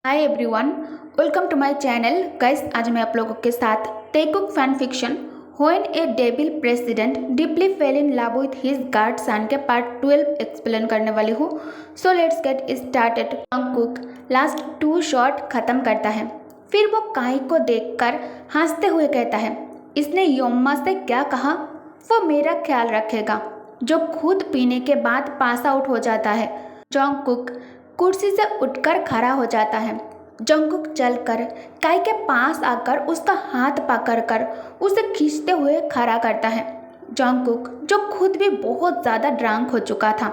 Hi everyone, welcome to my channel. Guys, आज मैं आप लोगों के साथ Taekook fan fiction when a devil president deeply fell in love with his guard son के part 12 explain करने वाली हूँ। So let's get started. Jungkook last 2 shot खत्म करता है, फिर वो काई को देखकर हंसते हुए कहता है, इसने योम्मा से क्या कहा? वो मेरा ख्याल रखेगा, जो खुद पीने के बाद पास आउट हो जाता है। जंगकुक कुर्सी से उठकर खड़ा हो जाता है। जंगकुक चलकर काई के पास आकर उसका हाथ पकड़कर उसे खींचते हुए खड़ा करता है। जंगकुक जो खुद भी बहुत ज़्यादा ड्रंक हो चुका था,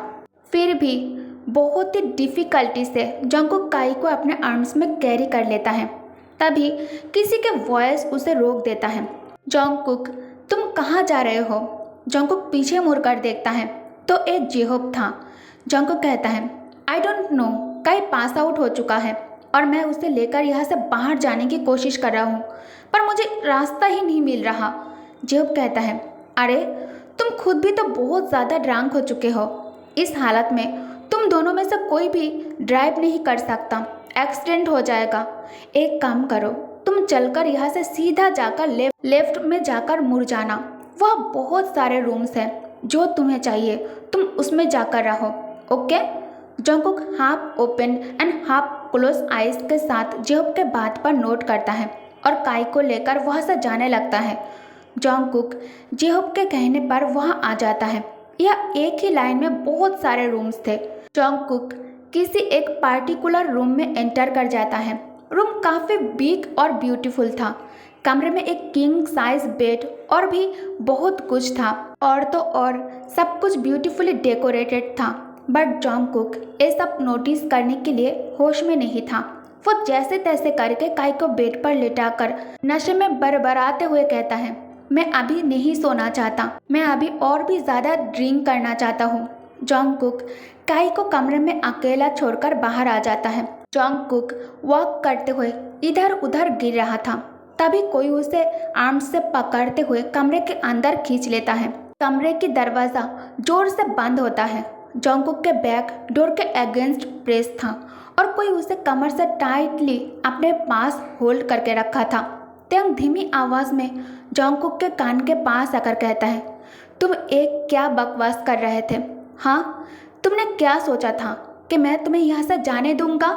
फिर भी बहुत ही डिफ़िकल्टी से जंगकुक काई को अपने आर्म्स में कैरी कर लेता है। तभी किसी के वॉइस उसे रोक देता है। जंगकुक, तुम कहाँ जा रहे हो? जंगकुक पीछे मुड़कर देखता है तो एक जेहोब था। जंगकुक कहता है, आई डोंट नो, काई पास आउट हो चुका है और मैं उसे लेकर यहाँ से बाहर जाने की कोशिश कर रहा हूँ, पर मुझे रास्ता ही नहीं मिल रहा। जेहोब कहता है, अरे तुम खुद भी तो बहुत ज़्यादा ड्रंक हो चुके हो। इस हालत में तुम दोनों में से कोई भी ड्राइव नहीं कर सकता, एक्सीडेंट हो जाएगा। एक काम करो, तुम चलकर यहाँ से सीधा जाकर लेफ्ट में जाकर मुड़ जाना। वह बहुत सारे रूम्स हैं, जो तुम्हें चाहिए तुम उसमें जाकर रहो, okay? Jungkook half open and half close eyes के साथ जेहोब के बात पर नोट करता है और काई को लेकर वहाँ से जाने लगता है। जंगकुक जेहोब के कहने पर वहाँ आ जाता है। यह एक ही लाइन में बहुत सारे रूम्स थे। जंगकुक किसी एक पार्टिकुलर रूम में एंटर कर जाता है। रूम काफ़ी बिग और ब्यूटीफुल था। कमरे में एक किंग साइज बेड और भी बहुत कुछ था, और तो और सब कुछ ब्यूटीफुली डेकोरेटेड था। बट जंगकुक ये सब नोटिस करने के लिए होश में नहीं था। वो जैसे तैसे करके काई को बेड पर लिटाकर नशे में बरबराते हुए कहता है, मैं अभी नहीं सोना चाहता, मैं अभी और भी ज़्यादा ड्रिंक करना चाहता हूँ। जंगकुक काई को कमरे में अकेला छोड़कर बाहर आ जाता है। जंगकुक वॉक करते हुए इधर उधर गिर रहा था, तभी कोई उसे आर्म से पकड़ते हुए कमरे के अंदर खींच लेता है। कमरे की दरवाज़ा जोर से बंद होता है। जंगकुक के बैक डोर के अगेंस्ट प्रेस था और कोई उसे कमर से टाइटली अपने पास होल्ड करके रखा था। तेंग धीमी आवाज़ में जंगकुक के कान के पास आकर कहता है, तुम एक क्या बकवास कर रहे थे? हाँ, तुमने क्या सोचा था कि मैं तुम्हें यहाँ से जाने दूंगा?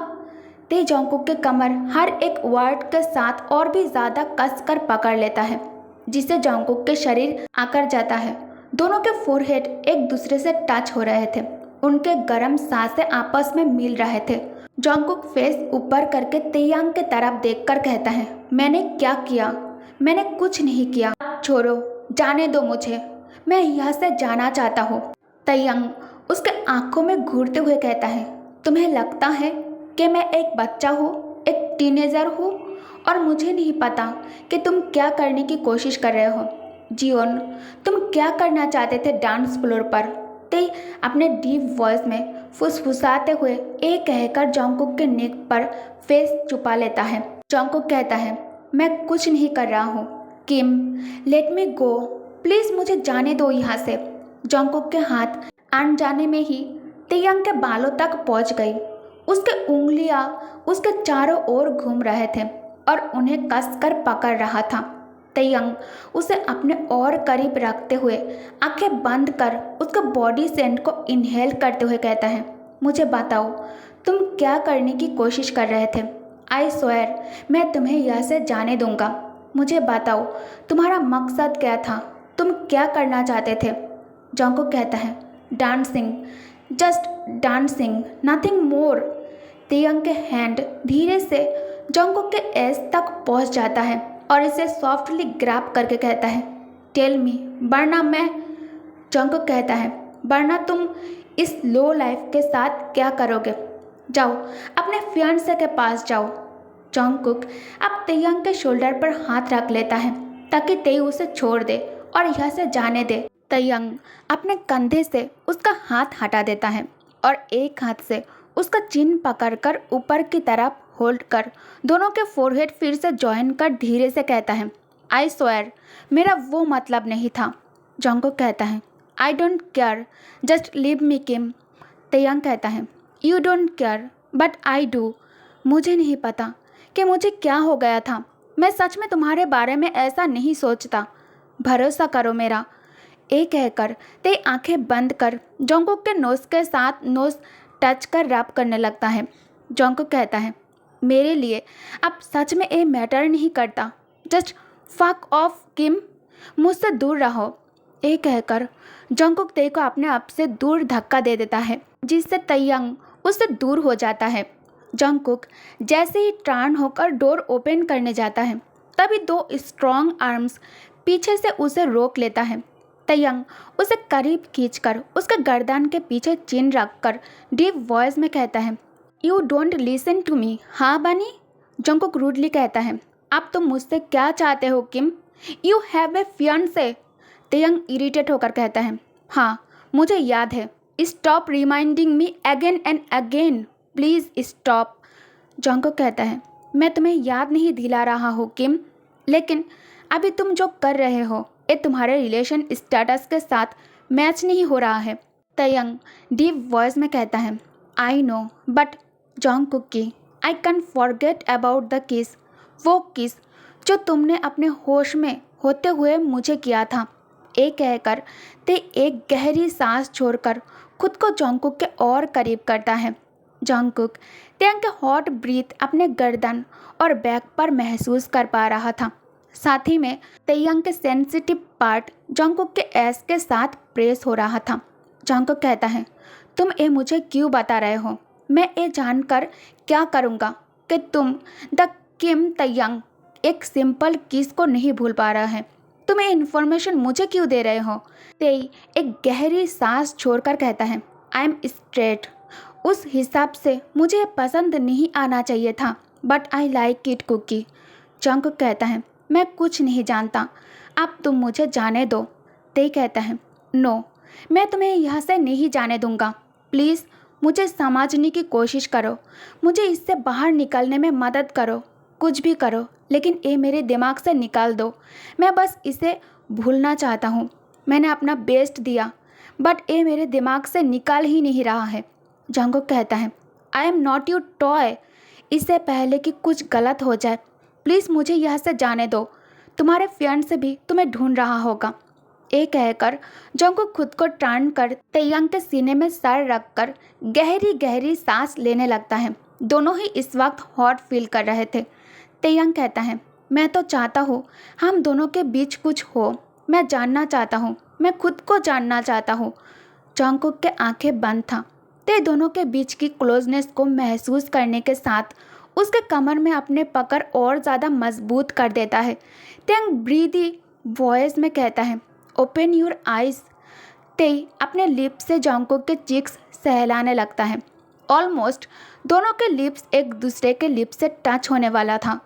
ते जंगकुक के कमर हर एक वर्ड के साथ और भी ज़्यादा कस कर पकड़ लेता है, जिससे जंगकुक के शरीर आकर जाता है। दोनों के फोरहेड एक दूसरे से टच हो रहे थे। उनके गर्म सांसें आपस में मिल रहे थे। जंगकुक फेस ऊपर करके तेयांग के तरफ देखकर कहता है, मैंने क्या किया? मैंने कुछ नहीं किया। छोड़ो, जाने दो मुझे, मैं यहाँ से जाना चाहता हूँ। तेयांग उसके आंखों में घूरते हुए कहता है, तुम्हें लगता है कि मैं एक बच्चा हूँ, एक टीनेजर हूँ, और मुझे नहीं पता कि तुम क्या करने की कोशिश कर रहे हो। जियोन, तुम क्या करना चाहते थे डांस फ्लोर पर? ते अपने डीप वॉइस में फुसफुसाते हुए एक कहकर जंगकुक के नेक पर फेस छुपा लेता है। जंगकुक कहता है, मैं कुछ नहीं कर रहा हूँ। किम, लेट मी गो, प्लीज़ मुझे जाने दो यहाँ से। जंगकुक के हाथ अनजाने में ही तेयांग के बालों तक पहुँच गई। उसके उंगलियाँ उसके चारों ओर घूम रहे थे और उन्हें कसकर पकड़ रहा था। तेयांग उसे अपने और करीब रखते हुए आंखें बंद कर उसका बॉडी सेंट को इनहेल करते हुए कहता है, मुझे बताओ, तुम क्या करने की कोशिश कर रहे थे? आई स्वेयर, मैं तुम्हें यहाँ से जाने दूंगा। मुझे बताओ, तुम्हारा मकसद क्या था? तुम क्या करना चाहते थे? जंगकुक कहता है, dancing, just dancing, nothing more. Taeyang के हैंड धीरे से जंगकुक के एज तक पहुँच जाता है और इसे सॉफ्टली ग्रैब करके कहता है, टेल मी, वरना मैं। जंगकुक कहता है, वरना तुम इस लो लाइफ के साथ क्या करोगे? जाओ, अपने फियांसे के पास जाओ। जंगकुक अब तेयांग के शोल्डर पर हाथ रख लेता है ताकि तेई उसे छोड़ दे और यहाँ से जाने दे। तेयांग अपने कंधे से उसका हाथ हटा देता है और एक हाथ से उसका चिन पकड़कर ऊपर की तरफ होल्ड कर दोनों के फोरहेड फिर से जॉइन कर धीरे से कहता है, आई स्वेयर, मेरा वो मतलब नहीं था। जंगकुक कहता है, I don't care, just leave me Kim. Taeyang कहता है, you don't care but I do. मुझे नहीं पता कि मुझे क्या हो गया था। मैं सच में तुम्हारे बारे में ऐसा नहीं सोचता। भरोसा करो मेरा। ये कहकर ते आंखें बंद कर जोंगकुक के नोज के साथ नोज टच कर रैप करने लगता है। जोंगकुक कहता है, मेरे लिए अब सच में ये मैटर नहीं करता। जस्ट फक ऑफ किम, मुझसे दूर रहो। ये कहकर जोंगकुक ते को अपने आप से दूर धक्का दे देता है, जिससे तयंग उससे दूर हो जाता है। जोंगकुक जैसे ही टर्न होकर डोर ओपन करने जाता है, तभी दो स्ट्रॉन्ग आर्म्स पीछे से उसे रोक लेता है। तयंग उसे करीब खींचकर उसके गर्दन के पीछे चिन रखकर डीप वॉइस में कहता है, you don't listen to me, हाँ बनी? जोंगकुक रूडली कहता है, अब तुम मुझसे क्या चाहते हो Kim? You have a fiancee. Taeyang irritate होकर कहता है, हाँ मुझे याद है। Stop reminding me again and again, please stop. Jungkook कहता है, मैं तुम्हें याद नहीं दिला रहा हूँ किम, लेकिन अभी तुम जो कर रहे हो ये तुम्हारे रिलेशन स्टेटस के साथ मैच नहीं हो रहा है। तयंग डीप वॉइस में कहता है, आई नो बट जोंगकुक की I can forget about the किस, वो किस जो तुमने अपने होश में होते हुए मुझे किया था। ये कहकर ते एक गहरी सांस छोड़कर खुद को जोंगकुक के और करीब करता है। जोंगकुक तयंग के हॉट ब्रीथ अपने गर्दन और बैक पर महसूस कर पा रहा था। साथ ही में तयंग के सेंसिटिव पार्ट जोंगकुक के एस के साथ प्रेस हो रहा था। जोंगकुक कहता है, तुम ये मुझे क्यों बता रहे हो? मैं ये जानकर क्या करूँगा कि तुम द किम तयंग एक सिंपल किस को नहीं भूल पा रहा है? तुम ये इन्फॉर्मेशन मुझे क्यों दे रहे हो? तेई एक गहरी सांस छोड़कर कहता है, आई एम स्ट्रेट। उस हिसाब से मुझे पसंद नहीं आना चाहिए था, but I like it Kookie. Jungkook कहता है, मैं कुछ नहीं जानता, अब तुम मुझे जाने दो। ते कहता है, नो, मैं तुम्हें यहाँ से नहीं जाने दूंगा। प्लीज़ मुझे समझने की कोशिश करो, मुझे इससे बाहर निकलने में मदद करो, कुछ भी करो, लेकिन ये मेरे दिमाग से निकाल दो। मैं बस इसे भूलना चाहता हूँ। मैंने अपना बेस्ट दिया, बट ये मेरे दिमाग से निकाल ही नहीं रहा है। जोंगकुक कहता है, I am not your toy. इससे पहले कि कुछ गलत हो जाए, प्लीज़ मुझे यहाँ से जाने दो। तुम्हारे फियांसे भी तुम्हें ढूंढ रहा होगा। ये कहकर जोंगकुक खुद को टर्न कर तयंग के सीने में सर रखकर गहरी गहरी सांस लेने लगता है। दोनों ही इस वक्त हॉट फील कर रहे थे। तयंग कहता है, मैं तो चाहता हूँ हम दोनों के बीच कुछ हो। मैं जानना चाहता हूँ, मैं खुद को जानना चाहता हूँ। जोंगकुक के आंखें बंद था। ते दोनों के बीच की क्लोजनेस को महसूस करने के साथ उसके कमर में अपने पकड़ और ज़्यादा मजबूत कर देता है। तयंग ब्रीदी वॉइस में कहता है, ओपन योर आइज। ते अपने लिप्स से जोंगकुक के चिक्स सहलाने लगता है। ऑलमोस्ट दोनों के लिप्स एक दूसरे के लिप्स से टच होने वाला था।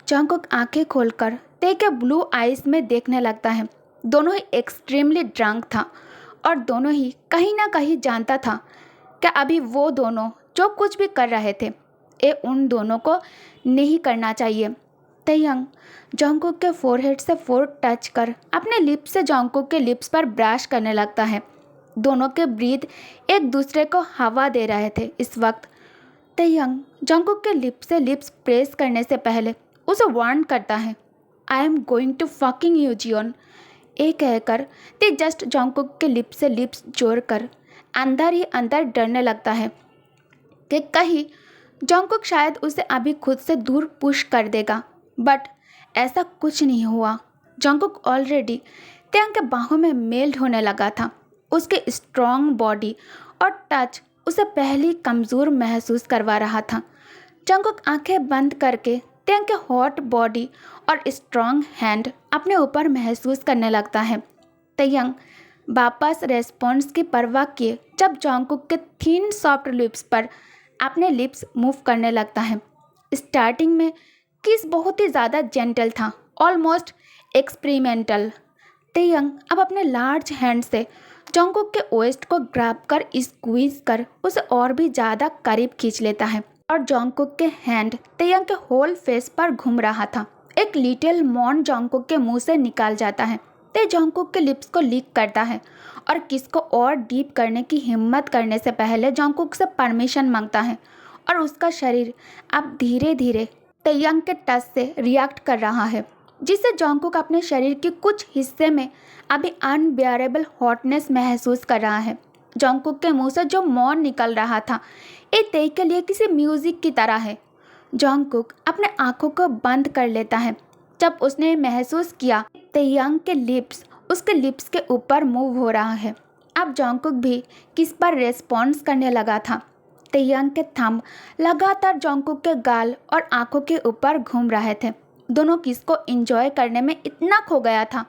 जोंगकुक आंखें खोलकर ते के ब्लू आइज में देखने लगता है। दोनों ही एक्सट्रीमली ड्रंक था और दोनों ही कहीं ना कहीं जानता था कि अभी वो दोनों जो कुछ भी कर रहे थे ये उन दोनों को नहीं करना चाहिए। तयंग जोंगकुक के फोरहेड से फोर टच कर अपने लिप्स से जोंगकुक के लिप्स पर ब्रश करने लगता है। दोनों के ब्रीथ एक दूसरे को हवा दे रहे थे। इस वक्त तयंग जोंगकुक के लिप्स से लिप्स प्रेस करने से पहले उसे वार्न करता है, I am going to fucking you Jeon. ये कहकर ते जस्ट जोंगकुक के लिप्स से लिप्स जोड़कर अंदर ही अंदर डरने लगता है कि कहीं जोंगकुक शायद उसे अभी खुद से दूर पुश कर देगा, बट ऐसा कुछ नहीं हुआ। जोंगकुक ऑलरेडी तयंग के बाहों में मेल्ट होने लगा था। उसके स्ट्रॉन्ग बॉडी और टच उसे पहले कमज़ोर महसूस करवा रहा था। जोंगकुक आंखें बंद करके तयंग के हॉट बॉडी और स्ट्रॉन्ग हैंड अपने ऊपर महसूस करने लगता है। तयंग वापस रेस्पॉन्स की परवाह किए जब जोंगकुक के थिन सॉफ्ट लिप्स पर अपने लिप्स मूव करने लगता है। स्टार्टिंग में किस बहुत ही ज़्यादा जेंटल था, ऑलमोस्ट एक्सपेरिमेंटल। तयंग अब अपने लार्ज हैंड से जोंगकुक के वेस्ट को ग्रैब कर स्क्वीज कर उसे और भी ज़्यादा करीब खींच लेता है और जोंगकुक के हैंड तयंग के होल फेस पर घूम रहा था। एक लिटिल मॉन जोंगकुक के मुंह से निकाल जाता है। ते जोंगकुक के लिप्स को लीक करता है और किस को और डीप करने की हिम्मत करने से पहले जोंगकुक से परमिशन मांगता है और उसका शरीर अब धीरे धीरे तेयंग के टच से रिएक्ट कर रहा है, जिससे जॉन्गकुक अपने शरीर के कुछ हिस्से में अभी अनबियरेबल हॉटनेस महसूस कर रहा है। जॉन्गकुक के मुंह से जो मौन निकल रहा था, ये तेई के लिए किसी म्यूजिक की तरह है। जॉन्गकुक अपने आंखों को बंद कर लेता है जब उसने महसूस किया तेयंग के लिप्स उसके लिप्स के ऊपर मूव हो रहा है। अब जॉन्गकुक भी किस पर रेस्पॉन्स करने लगा था। तेयंग के थंब लगातार जॉन्गकुक के गाल और आंखों के ऊपर घूम रहे थे। दोनों किस को एंजॉय करने में इतना खो गया था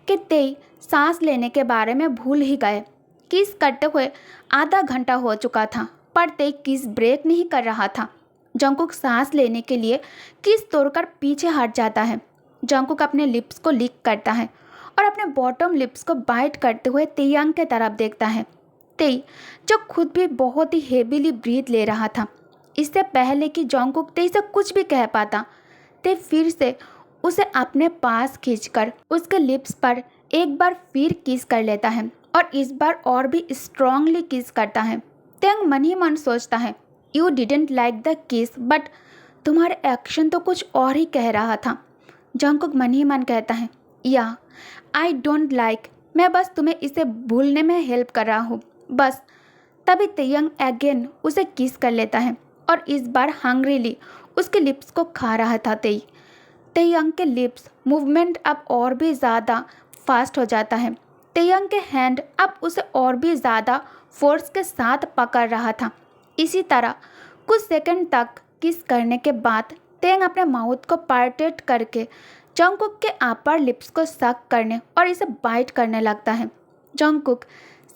कि तेई सांस लेने के बारे में भूल ही गए। किस करते हुए आधा घंटा हो चुका था, पर तेई किस ब्रेक नहीं कर रहा था। जॉन्गकुक सांस लेने के लिए किस तोड़कर पीछे हट जाता है। जॉन्गकुक अपने लिप्स को लिक करता है और अपने बॉटम लिप्स को बाइट करते हुए तेयंग के तरफ देखता है। तेई जो खुद भी बहुत ही हेवीली ब्रीथ ले रहा था। इससे पहले कि जॉन्गकुक तेई से कुछ भी कह पाता, ते फिर से उसे अपने पास खींचकर उसके लिप्स पर एक बार फिर किस कर लेता है और इस बार और भी स्ट्रांगली किस करता है। तेयंग मन ही मन सोचता है, यू डिडेंट लाइक द किस, बट तुम्हारे एक्शन तो कुछ और ही कह रहा था। जॉन्गकुक मन ही मन कहता है, या आई डोंट लाइक, मैं बस तुम्हें इसे भूलने में हेल्प कर रहा हूँ बस। तभी तेयंग अगेन उसे किस कर लेता है और इस बार हंग्रीली उसके लिप्स को खा रहा था। तेयंग के लिप्स मूवमेंट अब और भी ज़्यादा फास्ट हो जाता है। तेयंग के हैंड अब उसे और भी ज़्यादा फोर्स के साथ पकड़ रहा था। इसी तरह कुछ सेकंड तक किस करने के बाद तेयंग अपने माउथ को पार्टेट करके जॉन्गकुक के अपर लिप्स को सक करने और इसे बाइट करने लगता है। जॉन्गकुक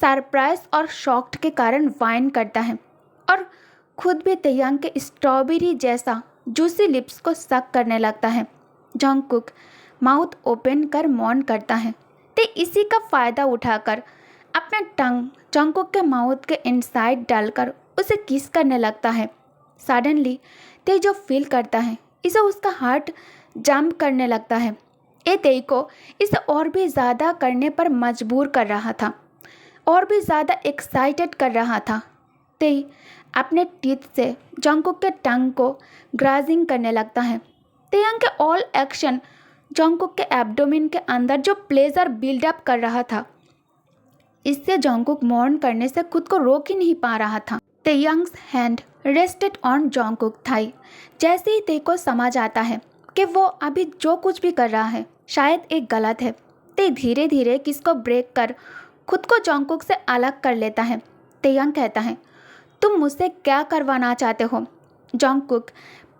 सरप्राइज और शॉक्ड के कारण वाइन करता है और खुद भी तेयंग के स्ट्रॉबेरी जैसा जूसी लिप्स को सक करने लगता है। जॉन्गकुक माउथ ओपन कर मौन करता है। ते इसी का फ़ायदा उठाकर अपना टंग जॉन्गकुक के माउथ के इनसाइड डालकर उसे किस करने लगता है। सडनली ते जो फील करता है, इसे उसका हार्ट जंप करने लगता है। ये तेई को इसे और भी ज़्यादा करने पर मजबूर कर रहा था, और भी ज़्यादा एक्साइटेड कर रहा था। तेई अपने टीथ से जॉन्गकुक के टंग को ग्राजिंग करने लगता है। तेयंग के ऑल एक्शन जॉन्गकुक के एब्डोमेन के अंदर जो प्लेजर बिल्डअप कर रहा था, इससे जॉन्गकुक मौन करने से खुद को रोक ही नहीं पा रहा था। तेयंग्स हैंड रेस्टेड ऑन जॉन्गकुक थाई। जैसे ही तेई को समझ आता है कि वो अभी जो कुछ भी कर रहा है शायद एक गलत है, तेई धीरे धीरे किसको ब्रेक कर खुद को जॉन्गकुक से अलग कर लेता है। तेयंग कहता है, तुम मुझसे क्या करवाना चाहते हो? जॉन्गकुक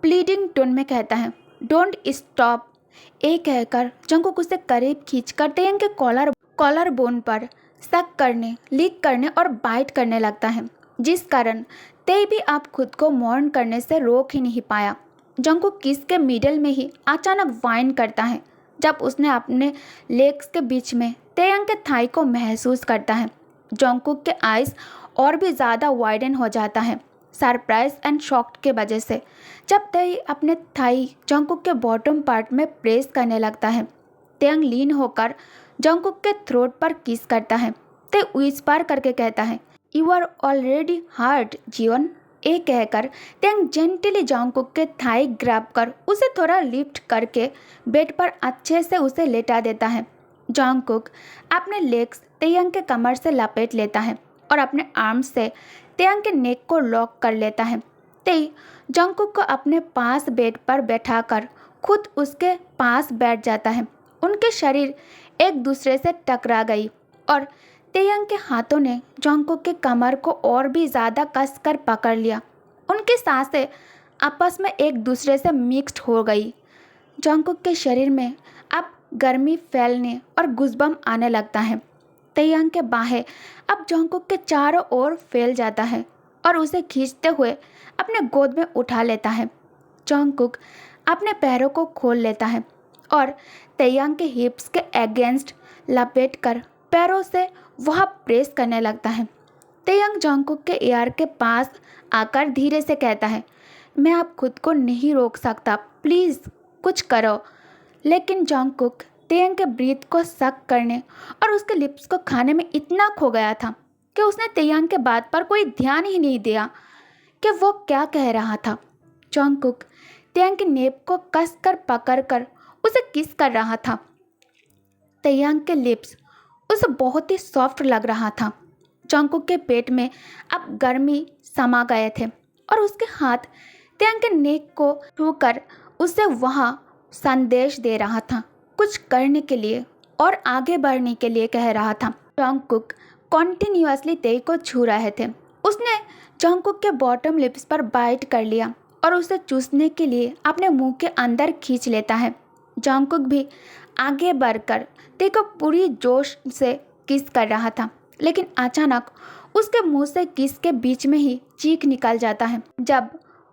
प्लीडिंग टोन में कहता है, डोंट स्टॉप। ये कहकर जॉन्गकुक उसे करीब खींचकर तेयंग के कॉलर बोन पर सक करने, लीक करने और बाइट करने लगता है, जिस कारण तेई भी अब खुद को मौन करने से रोक ही नहीं पाया। जॉन्गकुक किस के मिडल में ही अचानक वाइन करता है जब उसने अपने लेग्स के बीच में तेयंग के थाई को महसूस करता है। जॉन्गकुक के आइज़ और भी ज़्यादा वाइडन हो जाता है सरप्राइज एंड शॉक्ड के वजह से जब तेई अपने थाई जॉन्गकुक के बॉटम पार्ट में प्रेस करने लगता है। तेयंग लीन होकर जॉन्गकुक के थ्रोट पर किस करता है। ते विस्पर करके कहता है, यू आर ऑलरेडी हर्ट जीवन। ये कहकर तेयंग जेंटली जॉन्गकुक के थाई ग्रैब कर उसे थोड़ा लिफ्ट करके बेड पर अच्छे से उसे लेटा देता है। जॉन्गकुक अपने लेग्स तेयंग के कमर से लपेट लेता है और अपने आर्म्स से तेयंग के नेक को लॉक कर लेता है। तेई जॉन्गकुक को अपने पास बेड पर बैठाकर खुद उसके पास बैठ जाता है। उनके शरीर एक दूसरे से टकरा गई और तेयंग के हाथों ने जॉन्गकुक के कमर को और भी ज़्यादा कसकर पकड़ लिया। उनकी सांसें आपस में एक दूसरे से मिक्स्ड हो गई। जॉन्गकुक के शरीर में अब गर्मी फैलने और गुज़बम आने लगता है। तेयंग के बाहें अब जॉन्गकुक के चारों ओर फैल जाता है और उसे खींचते हुए अपने गोद में उठा लेता है। जॉन्गकुक अपने पैरों को खोल लेता है और तेयंग के हिप्स के अगेंस्ट लपेट कर पैरों से वह प्रेस करने लगता है। तेयंग जॉन्गकुक के ईयर के पास आकर धीरे से कहता है, मैं अब खुद को नहीं रोक सकता, प्लीज़ कुछ करो। लेकिन जॉन्गकुक तेयंग के ब्रीथ को सक करने और उसके लिप्स को खाने में इतना खो गया था कि उसने तेयंग के बात पर कोई ध्यान ही नहीं दिया। कि वो क्या कह रहा था। जॉन्गकुक तेयांग की नेप को कसकर पकड़कर उसे किस कर रहा था। तेयांग के लिप्स उसे बहुत ही सॉफ्ट लग रहा था। जॉन्गकुक के पेट में अब गर्मी समा गए थे और उसके हाथ तेयांग के नेक को छूकर उसे वहाँ संदेश दे रहा था, कुछ करने के लिए और आगे बढ़ने के लिए कह रहा था। जॉन्गकुक कॉन्टिन्यूअसली तेई को छू रहे थे। उसने जॉन्गकुक के बॉटम लिप्स पर बाइट कर लिया और उसे चूसने के लिए अपने मुंह के अंदर खींच लेता है। जॉन्गकुक भी आगे बढ़कर तेई को पूरी जोश से किस कर रहा था, लेकिन अचानक उसके मुंह से किस के बीच में ही चीख निकल जाता है जब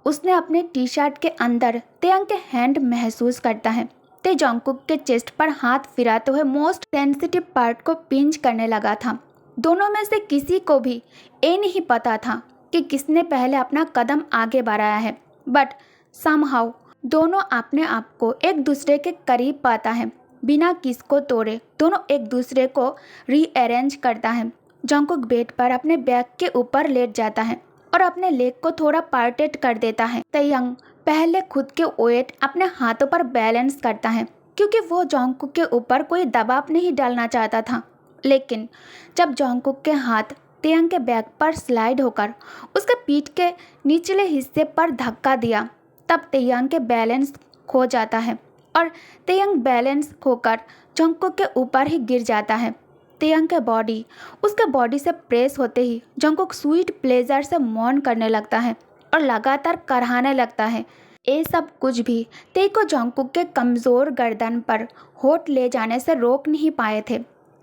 उसने अपने टी शर्ट के अंदर तेयांग के हैंड महसूस करता है। ते जॉन्गकुक के चेस्ट पर हाथ फिराते हुए मोस्ट सेंसिटिव पार्ट को पिंच करने लगा था। दोनों में से किसी को भी ये नहीं पता था कि किसने पहले अपना कदम आगे बढ़ाया है, बट समहाउ दोनों अपने आप को एक दूसरे के करीब पाता है। बिना किस को तोड़े दोनों एक दूसरे को रीअरेंज करता है। जॉन्गकुक बेड पर अपने बैग के ऊपर लेट जाता है और अपने लेग को थोड़ा पार्टेड कर देता है। तेयांग पहले खुद के वेट अपने हाथों पर बैलेंस करता है क्योंकि वो जॉन्गकुक के ऊपर कोई दबाव नहीं डालना चाहता था, लेकिन जब जॉन्गकुक के हाथ तेयांग के बैग पर स्लाइड होकर उसके पीठ के निचले हिस्से पर धक्का दिया, तब तेयांग के बैलेंस खो जाता है और तेयांग बैलेंस खोकर जॉन्गकुक के ऊपर ही गिर जाता है। तेयांग के बॉडी उसके बॉडी से प्रेस होते ही जॉन्गकुक स्वीट प्लेजर से मौन करने लगता है और लगातार कराहने लगता है। ये सब कुछ भी तेई को जॉन्गकुक के कमज़ोर गर्दन पर होठ ले जाने से रोक नहीं पाए थे।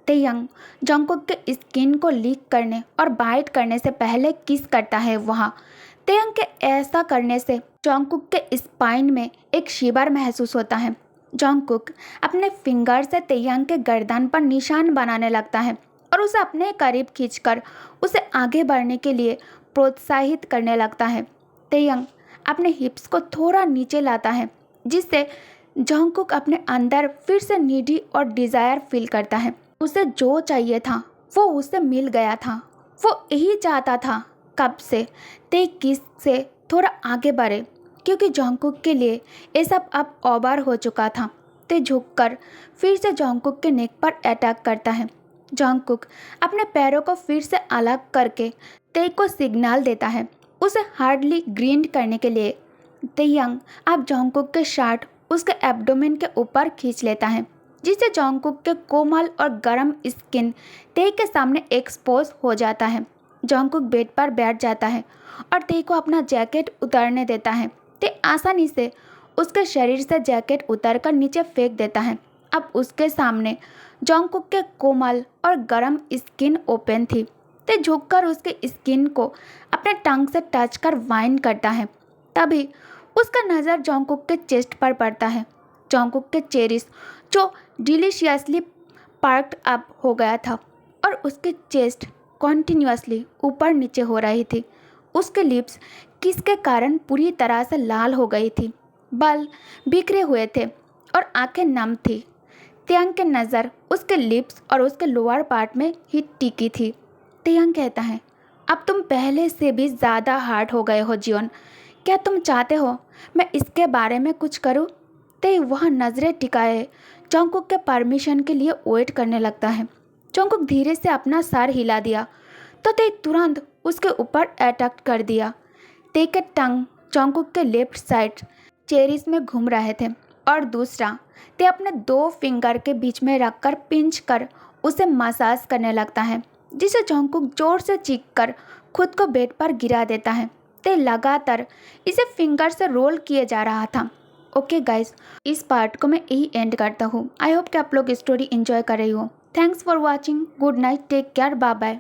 तेयांग जॉन्गकुक के स्किन को लीक करने और बाइट करने से पहले किस करता है वहाँ। तेयांग के ऐसा करने से जॉन्गकुक के स्पाइन में एक शिवर महसूस होता है। जॉन्गकुक अपने फिंगर से तेयांग के गर्दन पर निशान बनाने लगता है और उसे अपने करीब खींचकर उसे आगे बढ़ने के लिए प्रोत्साहित करने लगता है। तेयांग अपने हिप्स को थोड़ा नीचे लाता है जिससे जॉन्गकुक अपने अंदर फिर से नीडी और डिज़ायर फील करता है। उसे जो चाहिए था वो उसे मिल गया था। वो यही चाहता था कब से ते किस से थोड़ा आगे बढ़े, क्योंकि जॉन्गकुक के लिए ये सब अब ओवर हो चुका था। ते झुककर फिर से जॉन्गकुक के नेक पर अटैक करता है। जॉन्गकुक अपने पैरों को फिर से अलग करके ते को सिग्नल देता है उसे हार्डली ग्रींड करने के लिए। तेयांग अब जॉन्गकुक के शर्ट उसके एब्डोमेन के ऊपर खींच लेता है जिससे जॉन्गकुक के कोमल और गर्म स्किन ते के सामने एक्सपोज हो जाता है। जॉन्गकुक बेड पर बैठ जाता है और ते को अपना जैकेट उतारने देता है। ते आसानी से उसके शरीर से जैकेट उतारकर नीचे फेंक देता है। अब उसके सामने जॉन्गकुक के कोमल और गर्म स्किन ओपन थी। ते झुककर उसके स्किन को अपने टंग से टच कर वाइन करता है। तभी उसका नज़र जॉन्गकुक के चेस्ट पर पड़ता है। जॉन्गकुक के चेरिस जो डिलीशियसली पार्क्ड अप हो गया था और उसके चेस्ट कॉन्टिन्यूअसली ऊपर नीचे हो रही थी। उसके लिप्स किस के कारण पूरी तरह से लाल हो गई थी, बाल बिखरे हुए थे और आंखें नम थी। तेयांग की नज़र उसके लिप्स और उसके लोअर पार्ट में ही टिकी थी। तेयांग कहता है, अब तुम पहले से भी ज़्यादा हार्ड हो गए हो जीवन। क्या तुम चाहते हो मैं इसके बारे में कुछ करूं? ते वह नज़रें टिकाए जॉन्गकुक के परमिशन के लिए वेट करने लगता है। जॉन्गकुक धीरे से अपना सर हिला दिया तो ते तुरंत उसके ऊपर अटैक कर दिया। ते के टंग जॉन्गकुक के लेफ्ट साइड चेरिस में घूम रहे थे और दूसरा ते अपने 2 फिंगर के बीच में रखकर पिंच कर उसे मसाज करने लगता है जिसे जॉन्गकुक जोर से चीख कर खुद को बेड पर गिरा देता है। ते लगातार इसे फिंगर से रोल किए जा रहा था। ओके गाइस, इस पार्ट को मैं यही एंड करता हूँ। आई होप कि आप लोग स्टोरी एंजॉय कर रही हो। Thanks for watching. Good night, take care, bye bye.